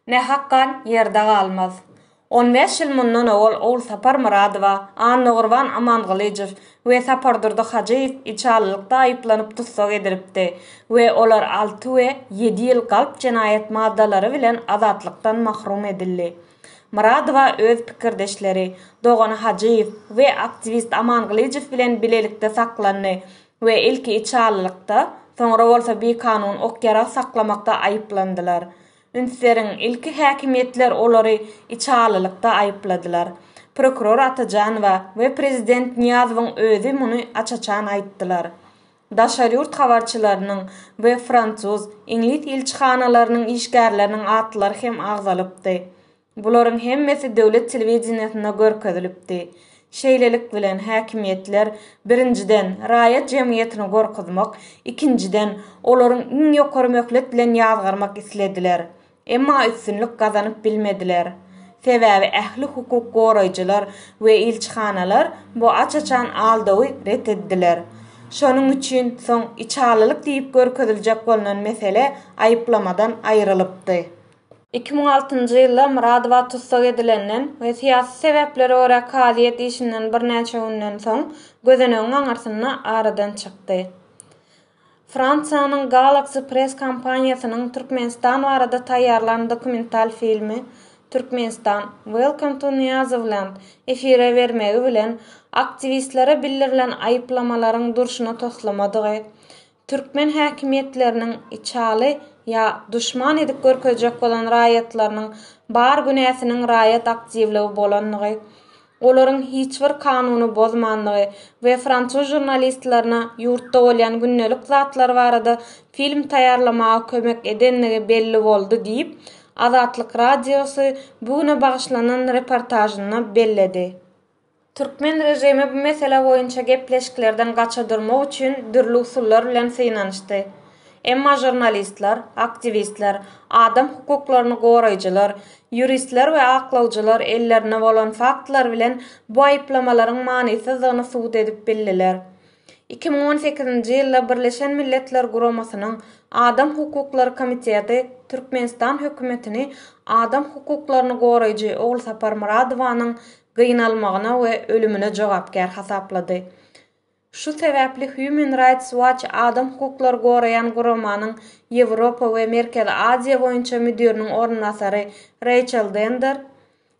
Ne hakkan yerde galmaz. 15 ýyl mundan ol Sapar Muradowa, Anna Gurban Amangalyjew we Sapardurda Hajiýew içalylykda aýyplanyp tutsak edilipdi we olar 6 we 7 ýyl galp jenaýat maddalary bilen azatlykdan mahrum edildi. Muradowa öz pikirdeşleri Dogan Hajiýew we aktivist Amangalyjew bilen bilelikde saklandy we ilki içalylykda, soňra bolsa bir kanun okyara saklamakda aýyplandylar. Ünslerin ilki häkimetler olary içalylykda aýypladylar. Prokuror Atajanowa we prezident Niyazowyň özü muny açaçan aýtdylar. Daşary ýurt habarçylarynyň we fransuz, ingliz ilçixanalarynyň işgärleriniň atlary hem agzalypdy. Bularyň hemmesi döwlet telewizionyna görkezilipdi. Şeýlelik bilen häkimetler birinciden raýat jemgyýetini gorkuzmak, ikinciden olaryň iň ýokary möhlet bilen ýazgarmak islediler. Emma üstünlük gazanyp bilmediler. Sebäbi ähli hukuk goraýjylar we ilçixanalar bu açaçan aldygy ret etdiler. Şonuň üçin soň içalylyk diýip görkeziljek bolunan mesele aýyplamadan aýrylypdy. 2006-njy ýylda Muradowa tutsak edilenden we syýasy sebäpleri ora kaziýet işinden birnäçe günden soň gözenegiň aňarsyna aradan çykdy. Fransiýanyň Galaxy Press kampaniýasynyň Türkmenistan barada taýýarlanan dokumental filmi Türkmenistan Welcome to Niyazowland efire bermegi bilen aktivistlere bildirilen aýyplamalaryň durşuna toslamadygy, Türkmen häkimetleriniň içaly ya düşman edip görkezjek bolan raýatlarynyň bar günäsiniň raýat aktivligi bolanlygy, olaryň hiçbir kanuny bozmanlygy we fransuz jurnalistlaryna ýurtda bolýan günnelik zatlar barada film taýýarlamaga kömek edenligi belli boldy diýip Azatlyk radiosu bugüne bagyşlanan reportajyny belledi. Türkmen rejimi bu mesele boýunça gepleşiklerden gaça durmak üçin dürli usullar bilen syýnanyşdy. Emma jurnalistler, aktivistler, adam hukuklaryny goraýjylar, juristler we aklawjylar ellerine bolan faktlar bilen bu aýyplamalaryň manysyzlygyny subut edip bildiler. 2018-nji ýylda Birleşen Milletler Guramasynyň Adam Hukuklary Komiteti Türkmenistan hökümetini adam hukuklaryny goraýjy Ogul Sapar Muradowanyň gynalmagyna we ölümüne jogapkär hasaplady. Şu sebäpli Human Rights Watch adam hukuklary goraýan guramanyň Ýewropa we Merkezi Aziýa boýunça müdiriniň ornasary Rachel Dender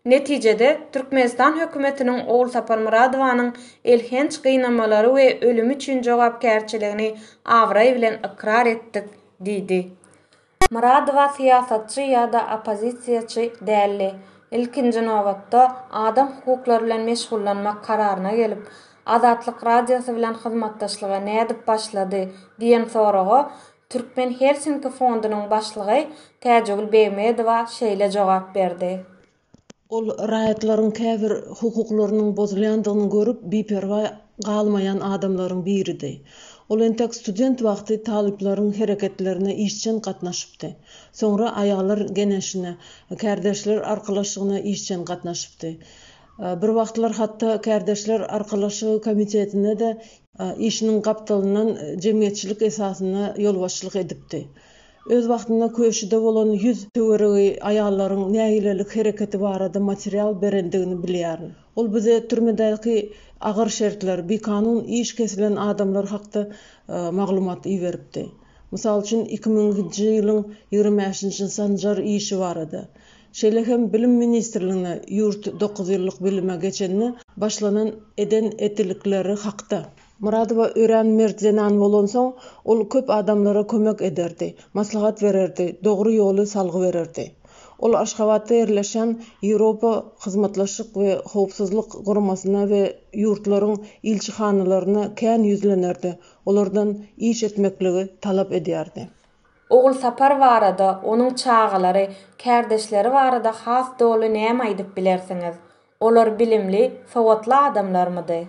netijede Türkmenistan hökümetiniň Ogul Sapar Muradowanyň elhenç gynanmalary we ölümi üçin jogapkärçiligini awray bilen ikrar etdik diýdi. Muradowa syýasatçy ýa-da opozisiýaçy däldi. İlkinji nowatda adam hukuklary bilen meşgullanmak kararyna gelip, Azatlyk radiosu bilen hyzmatdaşlyga nädip başlady diýen soraga Türkmen Helsinki fondunyň başlygy Täjegül Beýmedowa şeýle jogap berdi. Ol raýatlaryň käbir hukuklarynyň bozulýandygyny görüp biperwa galmaýan adamlaryň biridi. Ol entek student wagty talyplaryň hereketlerine işçen gatnaşypdy. Soňra aýaglar geneşine, kärdeşler arkalaşygyna işçen gatnaşypdy. Bir wagtlar hatda kärdeşler arkalaşygy komitetine de işiniň gapdalyndan jemgyýetçilik esasyna ýolbaşçylyk edipdi. Öz wagtynda köşede bolan 100 töweregi aýallaryň nägilelik hereketi barada material berendigini bilýär. Ol bize türmedäki agyr şertler, bir kanun iş kesilen adamlar hakda maglumat beripdi. Mysal üçin 2000-nji ýylyň 25-nji sanjar işi barada. Şeýle hem bilim ministrligine ýurt 9 ýyllyk bilime geçenini başlanan eden etilikleri hakda. Muradowa öğrenmer zenan bolan soň ol köp adamlara kömek ederdi, maslahat bererdi, dogry ýoly salgy bererdi. Ol Aşgabatda ýerleşen Ýewropa hyzmatlaşyk we howpsuzlyk guramasyna we ýurtlaryň ilçixanalaryna kän ýüzlenerdi. Olardan iş etmekligi talap edýärdi. Ogul Sapar barada, onuň çağalary, kärdeşleri barada has doly näme aýdyp bilersiňiz? Olar bilimli, sowatly adamlarmydy?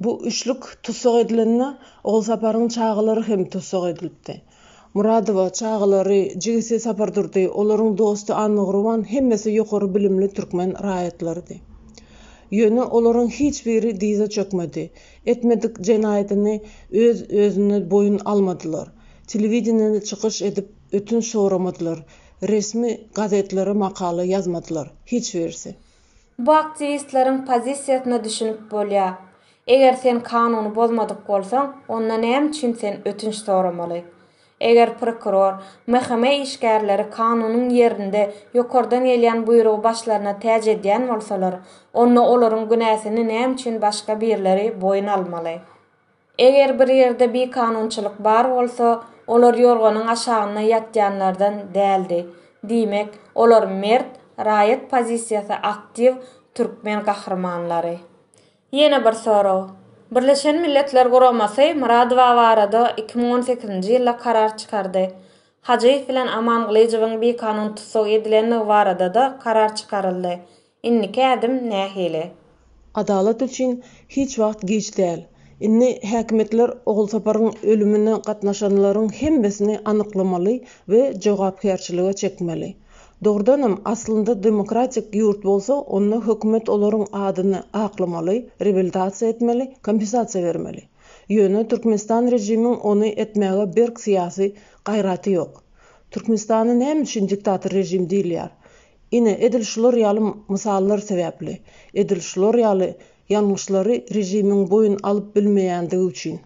Bu üçlük tutsak edilenine Ogul Saparyň çağalary hem tutsak edilipdi. Muradowa çağalary Jigisi Sapardurdy, olaryň dostu Anna Gurban hemmesi ýokary bilimli türkmen raýatlarydy. Ýöne olaryň hiç biri diýze çökmedi. Etmedik jenaýatyny özüne boyun almadylar. Telewizionyna çykyş edip ötün soramadylar. resmi gazetlere makala yazmadılar. Hiç verse. Bu aktivistlerin pozisiyasına düşünüp bolýa. Eger sen kanuny bozmadyk bolsaň, onda näme üçin sen ötünç soramaly? Eger prokuror, mahkeme işgärleri kanunyň ýerinde ýokardan gelýän buyrugy başlaryna täze edýän bolsalar, onda olaryň günäsini näme üçin başga birleri boyun almaly? Eger bir ýerde bir kanunçylyk bar bolsa, olar ýolganyň aşagyna ýatýanlardan däldi. Diýmek, olar mert, raýat pozisiýasy aktiv türkmen gahrmanlary. Ýene bir soraw. Birleşen Milletler Guramasy Muradowa barada 2018-nji ýylda karar çykardy. Hajaýew bilen Amangylyjewiň bir kanun tutsak edilenligi barada da karar çykaryldy. Inni kädim nähili? Adalet üçin hiç wagt geç däl. Inni häkimetler Oğul Saparyň ölümine gatnaşanlaryň hemmesini anyklamaly we jogapkärçilige çekmeli. Doğrudanam aslında demokratik yurt bolsa, onda hökümet olaryň adyny aklamaly, rehabilitasiýa etmeli, kompensasiýa bermeli. Ýöne Türkmenistan rejimiň ony etmäge bir syýasy gaýraty ýok. Türkmenistany näme üçin diktator rejim diýilýär? Ine edilşiler ýaly misallar sebäpli. Edilşiler ýaly ýalňyşlary rejimiň boyun alyp bilmeýändigi üçin.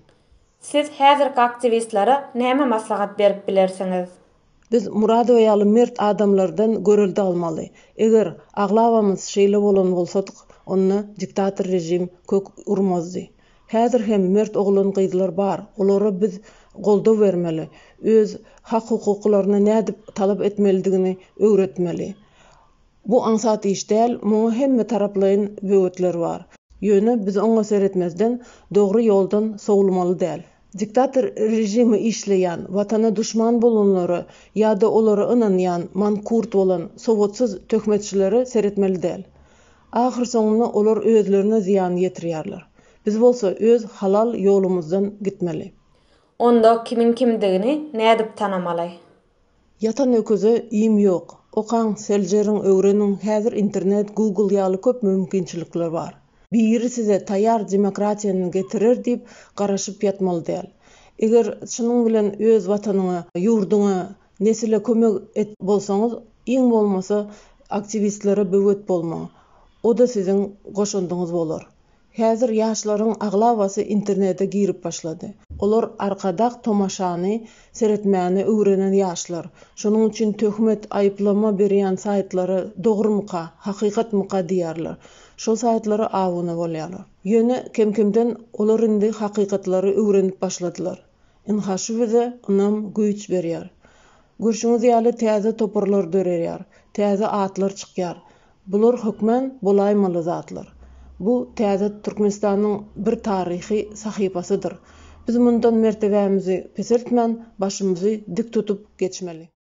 Siz häzirki aktivistlere näme maslahat berip bilersiňiz? Biz Muradowa ýaly mert adamlardan görüldi almaly. Eger aglawamyz şeýle bolan bolsadyk, onu diktator rejim kök urmazdy. Häzir hem mert oglan gyzlar bar. Olara biz goldaw bermeli, öz hak hukuklaryny nädip talap etmelidigini öwretmeli. Bu ansat iş däl, muňa hemme taraplaryň böwetleri bar. Ýöne biz oňa seretmezden dogry ýoldan sowulmaly däl. Diktator rejimi işleyen, vatana düşman bolanları ya da olary ynanýan, mankurt bolan sowatsyz töhmetçileri seretmeli däl. Ahir soňunda olar özlerine ziýan ýetirýärler. Biz bolsa öz halal ýolumuzdan gitmeli. Onda kimin kimdigini nädip tanamaly? Yatan ököze iým ýok. Okan, seljeriň, öwreniň, häzir internet, Google ýaly köp mümkinçilikler bar. Biri size taýýar demokratiýany getirir diýip garaşyp ýatmaly däl. Eger şunuň bilen öz watanyňa, ýurduňa nesile kömek et bolsaňyz, iň bolmasa aktivistlere böwet bolmaň. O da siziň goşundyňyz bolar. Häzir ýaşlaryň aglawasy internete girip başlady. Olar arkadak tomaşany, seretmäni öwrenen ýaşlar. Şonuň üçin töhmet aýyplama berýän saýtlary dogrumyka, hakykatmyka diýerler. Şol saýtlary awuna bolýarlar. Ýöne kemkemden olar indi hakykatlary öwrenip başladylar. Inhaşy bize onam güýç berýär. Görşüňiz ýaly täze toparlar dörerýär, täze atlar çykýar. Bular hökmen bolaýmaly zatlar. Bu täze Türkmenistanyň bir taryhy sahypasydyr. Biz mundan mertebämizi peseltmän, başymyzy dik tutup geçmeli.